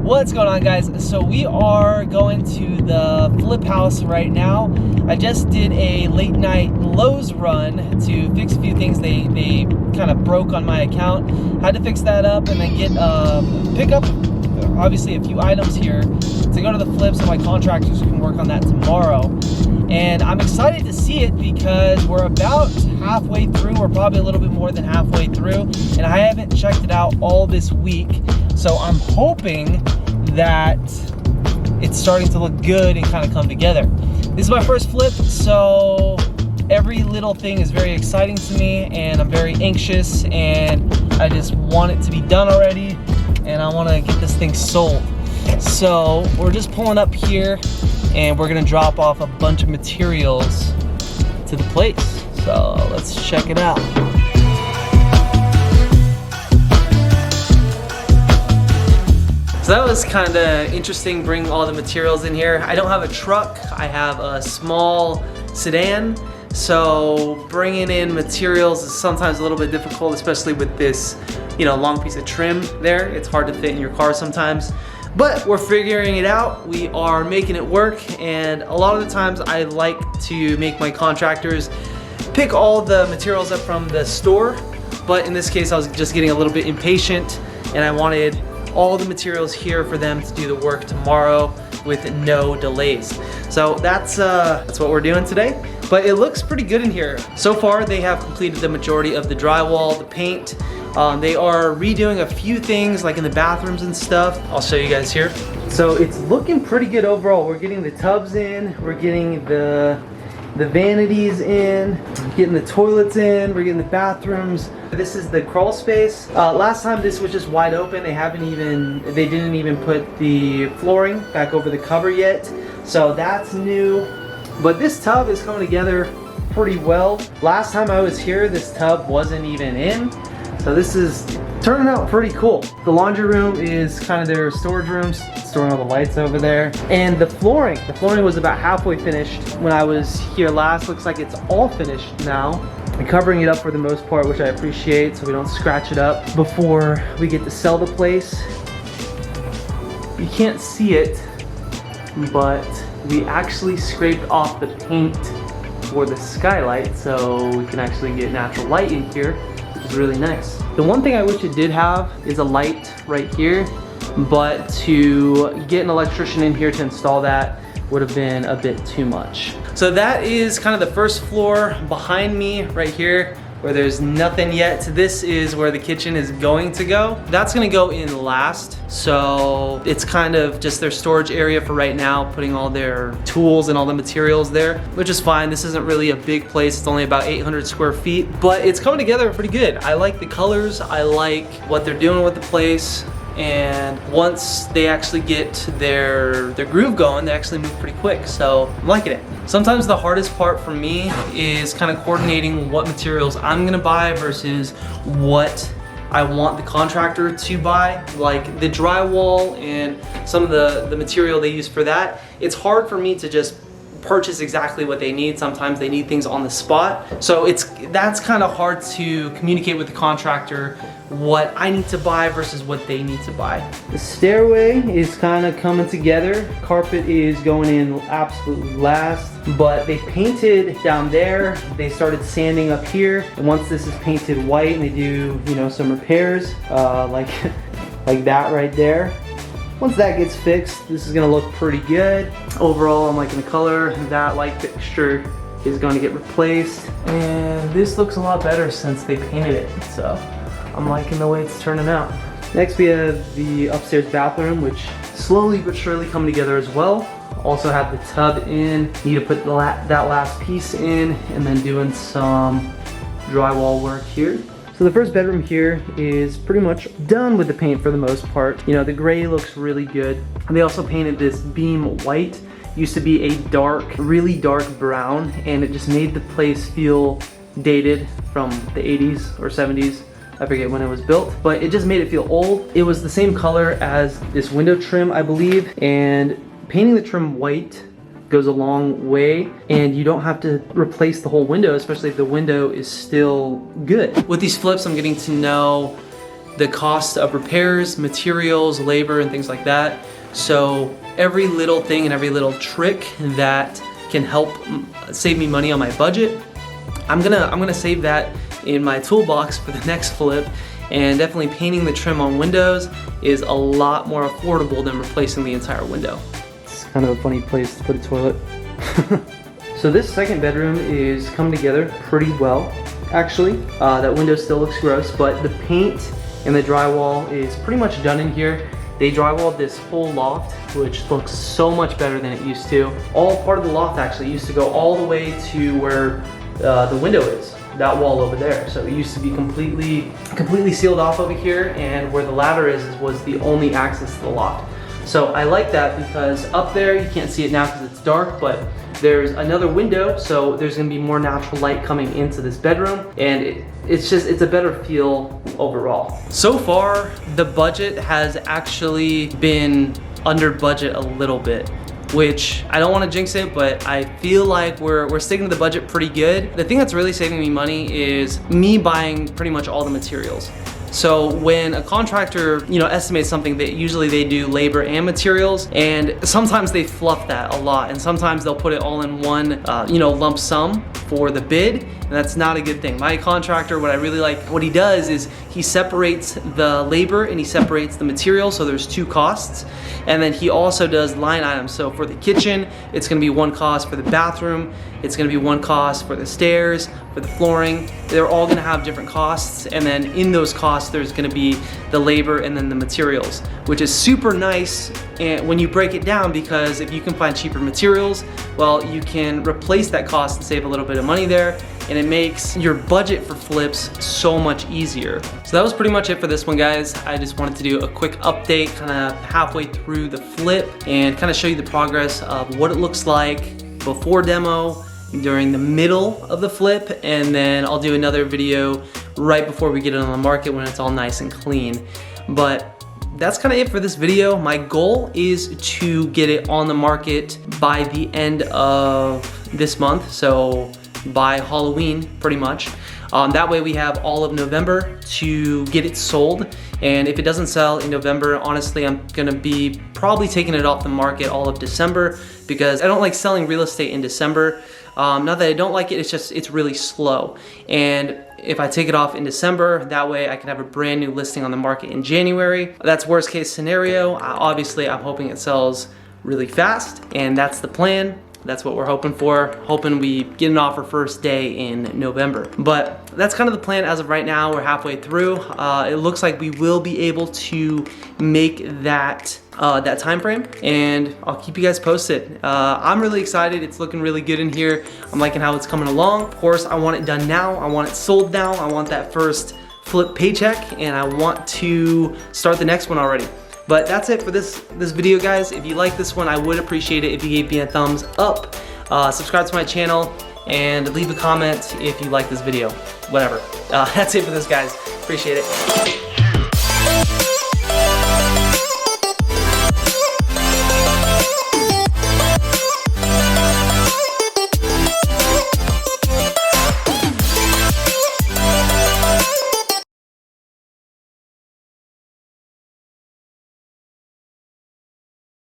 What's going on, guys? So we are going to the flip house right now. I just did a late night Lowe's run to fix a few things they kind of broke on my account. Had to fix that up and then pick up obviously a few items here to go to the flip so my contractors can work on that tomorrow. And I'm excited to see it because we're about halfway through. We're probably a little bit more than halfway through, and I haven't checked it out all this week. So I'm hoping that it's starting to look good and kind of come together. This is my first flip, so every little thing is very exciting to me, and I'm very anxious, and I just want it to be done already, and I want to get this thing sold. So we're just pulling up here, and we're gonna drop off a bunch of materials to the place. So let's check it out. So that was kind of interesting, bringing all the materials in here. I don't have a truck, I have a small sedan. So bringing in materials is sometimes a little bit difficult, especially with this, long piece of trim there. It's hard to fit in your car sometimes. But we're figuring it out. We are making it work, and a lot of the times I like to make my contractors pick all the materials up from the store, but in this case I was just getting a little bit impatient, and I wanted all the materials here for them to do the work tomorrow with no delays. So that's what we're doing today. But it looks pretty good in here. So far they have completed the majority of the drywall, the paint. They are redoing a few things like in the bathrooms and stuff. I'll show you guys here. So it's looking pretty good overall. We're getting the tubs in, we're getting the vanities in, we're getting the toilets in, we're getting the bathrooms. This is the crawl space. Last time this was just wide open. They didn't even put the flooring back over the cover yet. So that's new. But this tub is coming together pretty well. Last time I was here, this tub wasn't even in. So this is turning out pretty cool. The laundry room is kind of their storage rooms, storing all the lights over there. And the flooring was about halfway finished when I was here last. Looks like it's all finished now. I'm covering it up for the most part, which I appreciate, so we don't scratch it up before we get to sell the place. You can't see it, but we actually scraped off the paint for the skylight, so we can actually get natural light in here, which is really nice. The one thing I wish it did have is a light right here, but to get an electrician in here to install that would have been a bit too much. So that is kind of the first floor behind me right here, where there's nothing yet. This is where the kitchen is going to go. That's gonna go in last. So it's kind of just their storage area for right now, putting all their tools and all the materials there, which is fine. This isn't really a big place. It's only about 800 square feet, but it's coming together pretty good. I like the colors. I like what they're doing with the place. And once they actually get their groove going, they actually move pretty quick, so I'm liking it. Sometimes the hardest part for me is kind of coordinating what materials I'm gonna buy versus what I want the contractor to buy, like the drywall and some of the material they use for that. It's hard for me to just purchase exactly what they need. Sometimes they need things on the spot. So that's kind of hard to communicate with the contractor what I need to buy versus what they need to buy. The stairway is kind of coming together. Carpet is going in absolutely last, but they painted down there. They started sanding up here. And once this is painted white and they do, some repairs, like that right there. Once that gets fixed, this is gonna look pretty good. Overall, I'm liking the color. That light fixture is going to get replaced. And this looks a lot better since they painted it. So I'm liking the way it's turning out. Next, we have the upstairs bathroom, which slowly but surely coming together as well. Also have the tub in. Need to put that last piece in, and then doing some drywall work here. So the first bedroom here is pretty much done with the paint for the most part. The gray looks really good. And they also painted this beam white. Used to be a really dark brown, and it just made the place feel dated from the 80s or 70s. I forget when it was built, but it just made it feel old. It was the same color as this window trim, I believe, and painting the trim white goes a long way, and you don't have to replace the whole window, especially if the window is still good. With these flips, I'm getting to know the cost of repairs, materials, labor, and things like that. So every little thing and every little trick that can help save me money on my budget, I'm gonna save that in my toolbox for the next flip. And definitely painting the trim on windows is a lot more affordable than replacing the entire window. It's kind of a funny place to put a toilet. So this second bedroom is coming together pretty well, actually. That window still looks gross, but the paint and the drywall is pretty much done in here. They drywalled this whole loft, which looks so much better than it used to. All part of the loft actually used to go all the way to where the window is, that wall over there. So it used to be completely sealed off over here, and where the ladder is was the only access to the loft. So I like that because up there, you can't see it now because it's dark, but there's another window, so there's gonna be more natural light coming into this bedroom, and it's a better feel overall. So far, the budget has actually been under budget a little bit, which I don't want to jinx it, but I feel like we're sticking to the budget pretty good. The thing that's really saving me money is me buying pretty much all the materials. So when a contractor, estimates something, that usually they do labor and materials, and sometimes they fluff that a lot, and sometimes they'll put it all in one, lump sum for the bid, and that's not a good thing. My contractor, what I really like, what he does is he separates the labor and he separates the material, so there's two costs, and then he also does line items. So for the kitchen, it's gonna be one cost. For the bathroom, it's gonna be one cost. For the stairs, for the flooring, they're all gonna have different costs, and then in those costs, there's gonna be the labor and then the materials, which is super nice when you break it down, because if you can find cheaper materials, well, you can replace that cost and save a little bit of money there, and it makes your budget for flips so much easier. So that was pretty much it for this one, guys. I just wanted to do a quick update, kind of halfway through the flip, and kind of show you the progress of what it looks like before demo, during the middle of the flip, and then I'll do another video right before we get it on the market when it's all nice and clean. But that's kind of it for this video. My goal is to get it on the market by the end of this month, so by Halloween pretty much. That way we have all of November to get it sold, and if it doesn't sell in November, honestly, I'm gonna be probably taking it off the market all of December, because I don't like selling real estate in December. Not that I don't like it, it's really slow. And if I take it off in December, that way I can have a brand new listing on the market in January. That's worst case scenario. Obviously, I'm hoping it sells really fast, and that's the plan. That's what we're hoping for. Hoping we get an offer first day in November. But that's kind of the plan as of right now. We're halfway through. It looks like we will be able to make that time frame, and I'll keep you guys posted. I'm really excited. It's looking really good in here. I'm liking how it's coming along. Of course, I want it done now. I want it sold now. I want that first flip paycheck, and I want to start the next one already. But that's it for this video, guys. If you like this one, I would appreciate it if you gave me a thumbs up. Subscribe to my channel and leave a comment if you like this video. Whatever. That's it for this, guys. Appreciate it.